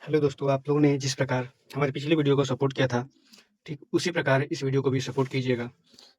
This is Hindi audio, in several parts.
हेलो दोस्तों, आप लोगों ने जिस प्रकार हमारी पिछली वीडियो को सपोर्ट किया था, ठीक उसी प्रकार इस वीडियो को भी सपोर्ट कीजिएगा।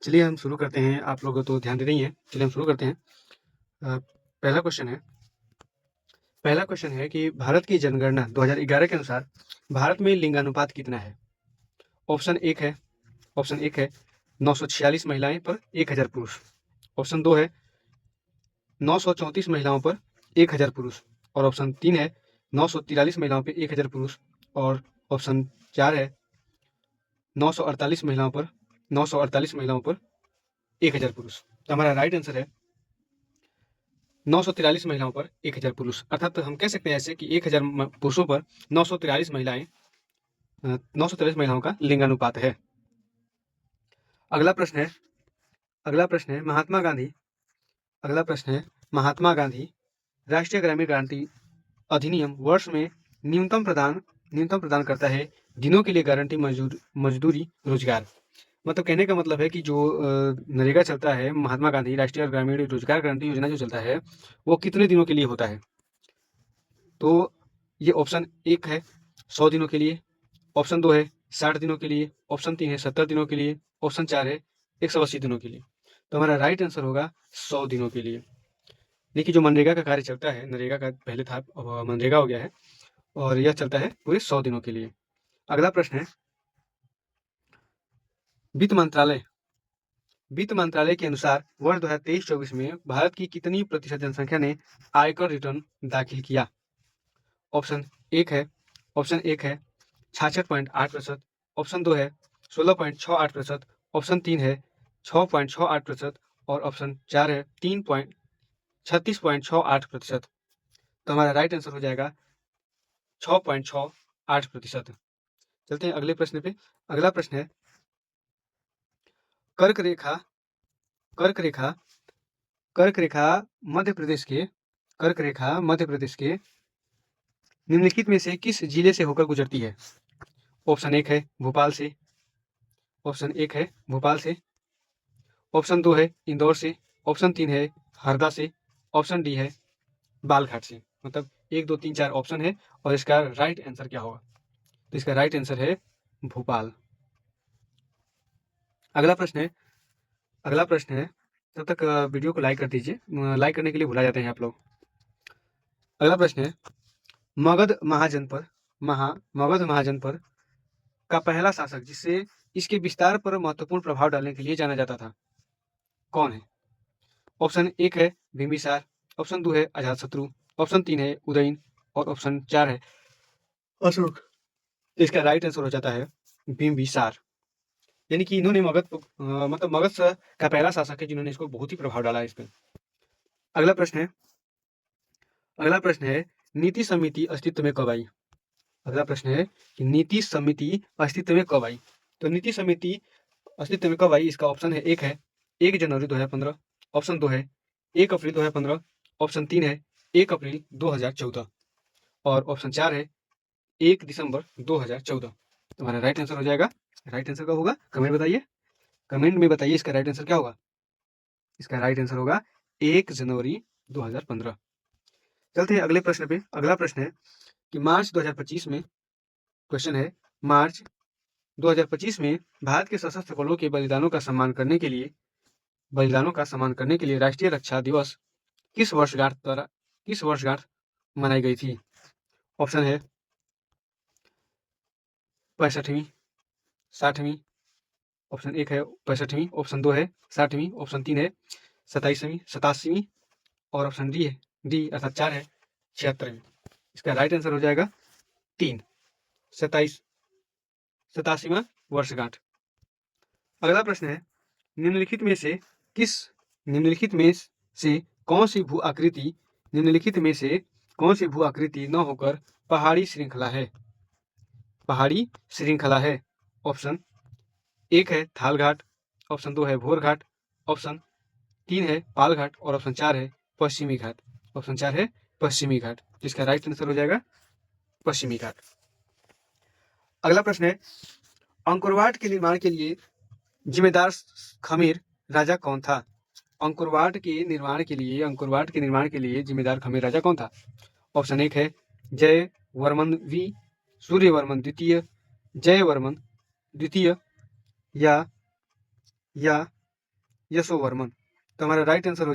चलिए हम शुरू करते हैं, आप लोग तो ध्यान दे रही हैं। चलिए हम शुरू करते हैं। अ, पहला क्वेश्चन है पहला क्वेश्चन है कि भारत की जनगणना 2011 के अनुसार भारत में लिंगानुपात कितना है? ऑप्शन 1 है ऑप्शन 1 है 946 महिलाएं पर 1000 पुरुष। ऑप्शन 2 है 934 महिलाओं पर 1000 पुरुष। और ऑप्शन 3 है 943 महिलाओं पर 1000 पुरुष। और ऑप्शन 4 है 948 महिलाओं पर 1000 पुरुष। तो हमारा राइट आंसर है 943 महिलाओं पर 1000 पुरुष। अर्थात हम कह सकते हैं ऐसे कि 1000 पुरुषों पर 943 महिलाएं 943 महिलाओं का लिंगानुपात है। अगला प्रश्न है अगला प्रश्न है महात्मा गांधी अगला प्रश्न है महात्मा गांधी राष्ट्रीय ग्रामीण गारंटी अधिनियम वर्ष में न्यूनतम प्रदान करता है दिनों के लिए गारंटी मजदूरी रोजगार। मतलब कहने का मतलब है कि जो नरेगा चलता है, महात्मा गांधी राष्ट्रीय ग्रामीण रोजगार गारंटी योजना जो चलता है, वो कितने दिनों के लिए होता है? तो ये ऑप्शन 1 है 100 दिनों के लिए, ऑप्शन 2 है 60 दिनों के लिए, ऑप्शन 3 है 70 दिनों के लिए, ऑप्शन 4 है 180 दिनों के लिए। तो हमारा राइट आंसर होगा 100 दिनों के लिए। देखिए, जो मनरेगा का कार्य चलता है, नरेगा का पहले था, अब मनरेगा हो गया है, और यह चलता है पूरे 100 दिनों के लिए। अगला प्रश्न है वित्त मंत्रालय के अनुसार वर्ष 2023-24 में भारत की कितनी प्रतिशत जनसंख्या ने आयकर रिटर्न दाखिल किया? ऑप्शन 1 है 66.8%, ऑप्शन 2 है 16.68%, ऑप्शन 3 है 6.68% और ऑप्शन 4 है 36.68%। तो हमारा राइट आंसर हो जाएगा 6.68%। चलते हैं अगले प्रश्न पे। अगला प्रश्न है कर्क रेखा कर्क रेखा कर्क रेखा मध्य प्रदेश के निम्नलिखित में से किस जिले से होकर गुजरती है? ऑप्शन 1 है भोपाल से, ऑप्शन 2 है इंदौर से, ऑप्शन 3 है हरदा से, ऑप्शन डी है बालघाट से। मतलब 1 2 3 4 ऑप्शन है, और इसका राइट आंसर क्या होगा? तो इसका राइट आंसर है भोपाल। अगला प्रश्न है तब तक वीडियो को लाइक कर दीजिए, लाइक करने के लिए भुला जाते हैं आप लोग। अगला प्रश्न है मगध महाजन पर का पहला शासक जिसे इसके विस्तार पर महत्वपूर्ण प्रभाव डालने के लिए जाना जाता था, कौन है? ऑप्शन 1 है बिंबिसार, ऑप्शन 2 है अजातशत्रु, ऑप्शन 3 है उदयन और ऑप्शन 4 है अशोक। तो इसका राइट आंसर हो जाता है बिंबिसार। यानी कि इन्होंने मगध का पहला शासक है जिन्होंने इसको बहुत ही प्रभाव डाला है इस पर। अगला प्रश्न है नीति समिति अस्तित्व में कब आई? अगला प्रश्न है कि नीति समिति अस्तित्व में कब आई? तो नीति समिति अस्तित्व में कब आई, इसका ऑप्शन है 1 है 1 जनवरी 2015, ऑप्शन 2 है 1 अप्रैल 2015, ऑप्शन 3 है 1 अप्रैल 2014 और ऑप्शन 4 है 1 दिसंबर 2014। तुम्हारा राइट आंसर हो जाएगा। राइट आंसर क्या होगा कमेंट में बताइए इसका राइट आंसर क्या होगा। इसका राइट आंसर होगा 1 जनवरी 2015। चलते हैं अगले प्रश्न पे। अगला प्रश्न है कि मार्च 2025 में क्वेश्चन है मार्च 2025 में भारत के सशस्त्र बलों के बलिदानों का सम्मान करने के लिए राष्ट्रीय रक्षा दिवस किस वर्षगांठ मनाई गई थी? ऑप्शन है 65वीं, 60वीं, ऑप्शन 1 है 65वीं, ऑप्शन 2 है 60वीं, ऑप्शन 3 है 87वीं और ऑप्शन डी अर्थात 4 है 76वीं। इसका राइट आंसर हो जाएगा 3, 87वां वर्षगांठ। अगला प्रश्न है निम्नलिखित में से कौन सी भू आकृति न होकर पहाड़ी श्रृंखला है? ऑप्शन 1 है थाल घाट, ऑप्शन 2 है भोर घाट, ऑप्शन 3 है पाल घाट और ऑप्शन 4 है पश्चिमी घाट। जिसका राइट आंसर हो जाएगा पश्चिमी घाट। अगला प्रश्न है अंकुरवाट के निर्माण के लिए जिम्मेदार खमीर राजा कौन था? अंकुरवाट के निर्माण के लिए जिम्मेदार खमीर राजा कौन था? ऑप्शन 1 है जय वर्मन वी, सूर्यवर्मन द्वितीय, जयवर्मन द्वितीय या यशोवर्मन। तो हमारा राइट आंसर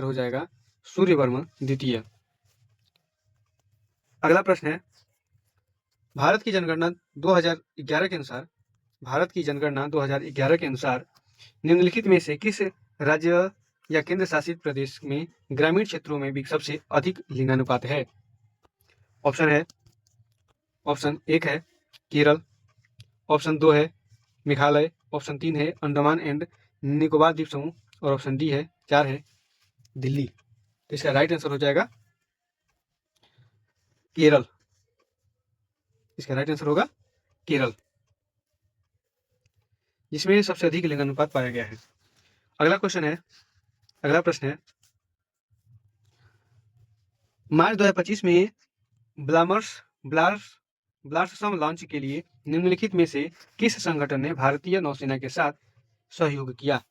हो जाएगा सूर्यवर्मन द्वितीय। अगला प्रश्न है, भारत की जनगणना 2011 के अनुसार निम्नलिखित में से किस राज्य या केंद्र शासित प्रदेश में ग्रामीण क्षेत्रों में भी सबसे अधिक लिंगानुपात है? ऑप्शन 1 है केरल, ऑप्शन 2 है मेघालय, ऑप्शन 3 है अंडमान एंड निकोबार द्वीप समूह और ऑप्शन 4 है दिल्ली। तो इसका राइट आंसर हो जाएगा केरल। इसका राइट आंसर होगा केरल, जिसमें सबसे अधिक लिंगानुपात पाया गया है। अगला प्रश्न है, मार्च 2025 में ब्लासम लॉन्च के लिए निम्नलिखित में से किस संगठन ने भारतीय नौसेना के साथ सहयोग किया?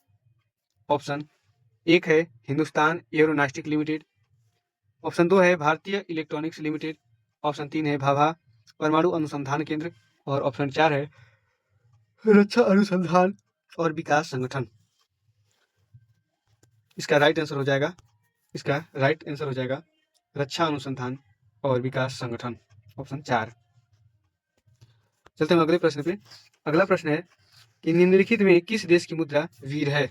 ऑप्शन 1 है हिंदुस्तान एरोनॉस्टिक लिमिटेड, ऑप्शन 2 है भारतीय इलेक्ट्रॉनिक्स लिमिटेड, ऑप्शन 3 है भाभा परमाणु अनुसंधान केंद्र और ऑप्शन 4 है रक्षा अनुसंधान और विकास संगठन। इसका राइट आंसर हो जाएगा रक्षा अनुसंधान और विकास संगठन, ऑप्शन 4। चलते हैं अगले प्रश्न पे। अगला प्रश्न है कि निम्नलिखित में किस देश की मुद्रा वीर है?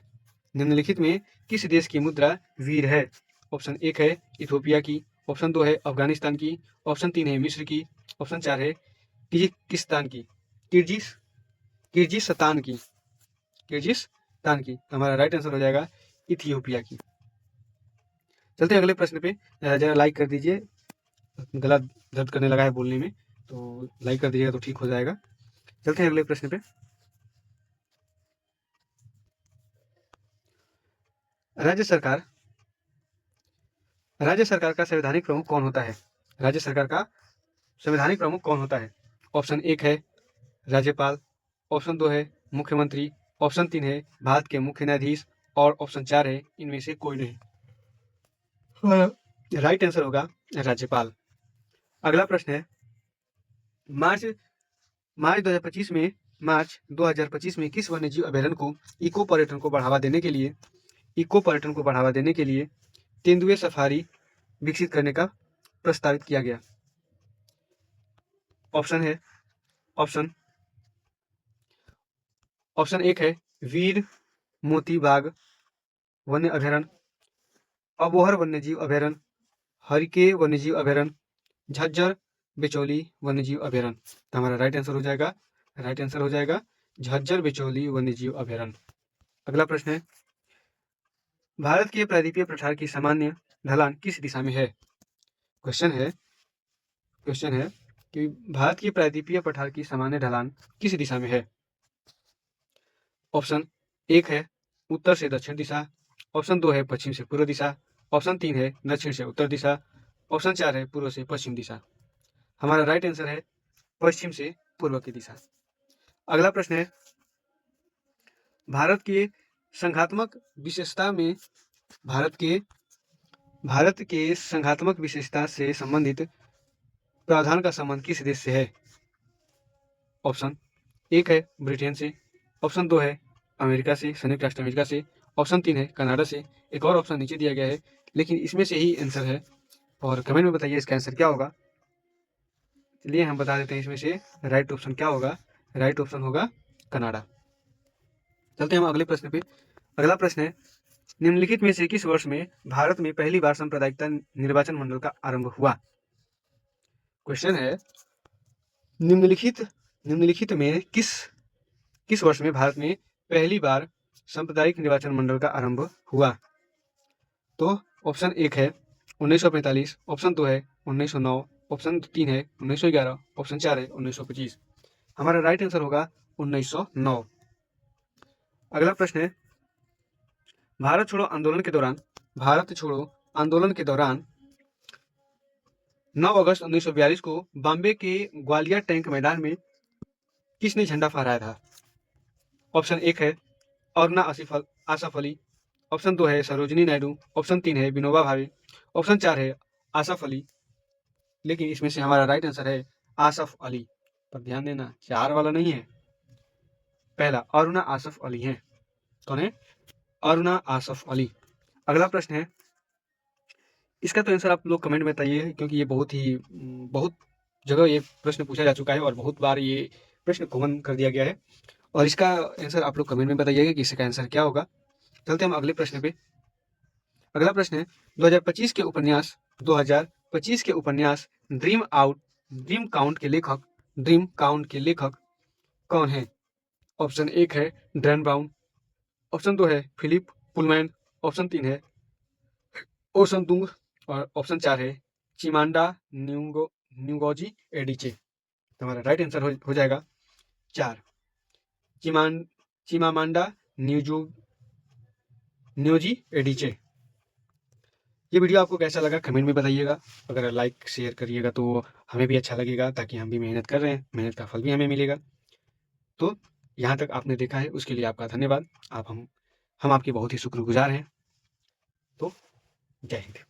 ऑप्शन 1 है इथोपिया की, ऑप्शन 2 है अफगानिस्तान की, ऑप्शन 3 है मिस्र की, ऑप्शन 4 है किर्गिस्तान की। हमारा राइट आंसर हो जाएगा इथियोपिया की। चलते हैं अगले प्रश्न पे। जरा लाइक कर दीजिए, गला दर्द करने लगा है बोलने में, तो लाइक कर दीजिएगा तो ठीक हो जाएगा। चलते हैं अगले प्रश्न पे। राज्य सरकार का संवैधानिक प्रमुख कौन होता है? ऑप्शन 1 है राज्यपाल, ऑप्शन 2 है मुख्यमंत्री, ऑप्शन 3 है भारत के मुख्य न्यायाधीश और ऑप्शन 4 है इनमें से कोई नहीं। राइट आंसर होगा राज्यपाल। अगला प्रश्न है, मार्च 2025 में किस वन्यजीव अभयारण्य को इको पर्यटन को बढ़ावा देने के लिए तेंदुए सफारी विकसित करने का प्रस्तावित किया गया? ऑप्शन 1 है वीर मोती बाग वन्य अभयारण्य, अबोहर वन्यजीव अभयारण्य, हरिके वन्यजीव अभयारण्य, झज्जर बिचौली वन्यजीव अभयारण्य। तो हमारा राइट आंसर हो जाएगा झज्जर बिचौली वन्यजीव अभयारण्य। अगला प्रश्न है, भारत के प्रायद्वीपीय पठार की सामान्य ढलान किस दिशा में है? क्वेश्चन है कि भारत की प्रायद्वीपीय पठार की सामान्य ढलान किस दिशा में है? ऑप्शन 1 है उत्तर से दक्षिण दिशा, ऑप्शन 2 है पश्चिम से पूर्व दिशा, ऑप्शन 3 है दक्षिण से उत्तर दिशा, ऑप्शन 4 है पूर्व से पश्चिम दिशा। हमारा राइट आंसर है पश्चिम से पूर्व की दिशा। अगला प्रश्न है, भारत के संघात्मक विशेषता से संबंधित प्रावधान का संबंध किस देश से है? ऑप्शन 1 है ब्रिटेन से, ऑप्शन 2 है अमेरिका से, संयुक्त राष्ट्र अमेरिका से, ऑप्शन 3 है कनाडा से, एक और ऑप्शन नीचे दिया गया है, लेकिन इसमें से ही आंसर है और कमेंट में बताइए इसका आंसर क्या होगा। चलिए हम बता देते हैं इसमें से राइट ऑप्शन क्या होगा। राइट ऑप्शन होगा कनाडा। चलते हैं हम अगले प्रश्न पे। अगला प्रश्न है, निम्नलिखित में से किस वर्ष में भारत में पहली बार सांप्रदायिकता निर्वाचन मंडल का आरंभ हुआ? क्वेश्चन है, निम्नलिखित में किस वर्ष में भारत में पहली बार सांप्रदायिक निर्वाचन मंडल का आरंभ हुआ? तो ऑप्शन 1 है 1945, ऑप्शन 2 है 1909, ऑप्शन 3 है 1911, ऑप्शन 4 है 1925। हमारा राइट आंसर होगा 1909। अगला प्रश्न है, भारत छोड़ो आंदोलन के दौरान 9 अगस्त 1942 को बॉम्बे के ग्वालियर टैंक मैदान में किसने झंडा फहराया था? ऑप्शन 1 है अरुणा आसफ अली, ऑप्शन 2 है सरोजिनी नायडू, ऑप्शन 3 है विनोबा भावे, ऑप्शन 4 है आसफ अली लेकिन इसमें से हमारा राइट आंसर है आसफ अली। पर ध्यान देना 4 वाला नहीं है, पहला अरुणा आसफ अली है। कौन है? अरुणा आसफ अली। अगला प्रश्न है, इसका तो आंसर आप लोग कमेंट में बताइए, क्योंकि ये बहुत जगह ये प्रश्न पूछा जा चुका है और बहुत बार ये प्रश्न कॉमन कर दिया गया है। और इसका आंसर आप लोग कमेंट में बताइएगा कि इसका आंसर क्या होगा। चलते हम अगले प्रश्न पे। अगला प्रश्न है, 2025 के उपन्यास 2025 के उपन्यास ड्रीम काउंट के लेखक कौन है? ऑप्शन 1 है डैन ब्राउन, ऑप्शन 2 है फिलिप पुलमैन, ऑप्शन 3 है ओसन दुंग और ऑप्शन 4 है चिमांडा न्यूगोजी एडिचे। तो हमारा राइट आंसर हो जाएगा 4, चिमामांडा न्यूजी एडिचे। ये वीडियो आपको कैसा लगा कमेंट में बताइएगा। अगर लाइक शेयर करिएगा तो हमें भी अच्छा लगेगा, ताकि हम भी मेहनत कर रहे हैं, मेहनत का फल भी हमें मिलेगा। तो यहाँ तक आपने देखा है उसके लिए आपका धन्यवाद। हम आपके बहुत ही शुक्रगुजार हैं। तो जय हिंद।